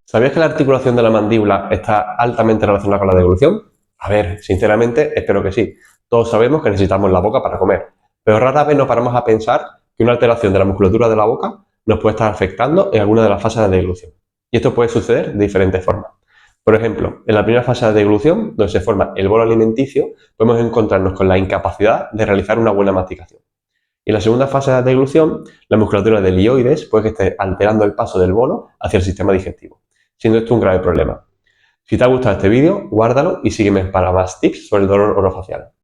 ¿Sabías que la articulación de la mandíbula está altamente relacionada con la deglución? A ver, sinceramente, espero que sí. Todos sabemos que necesitamos la boca para comer, pero rara vez nos paramos a pensar que una alteración de la musculatura de la boca nos puede estar afectando en alguna de las fases de deglución. Y esto puede suceder de diferentes formas. Por ejemplo, en la primera fase de deglución, donde se forma el bolo alimenticio, podemos encontrarnos con la incapacidad de realizar una buena masticación. Y en la segunda fase de deglución, la musculatura del hioides puede que esté alterando el paso del bolo hacia el sistema digestivo, siendo esto un grave problema. Si te ha gustado este vídeo, guárdalo y sígueme para más tips sobre el dolor orofacial.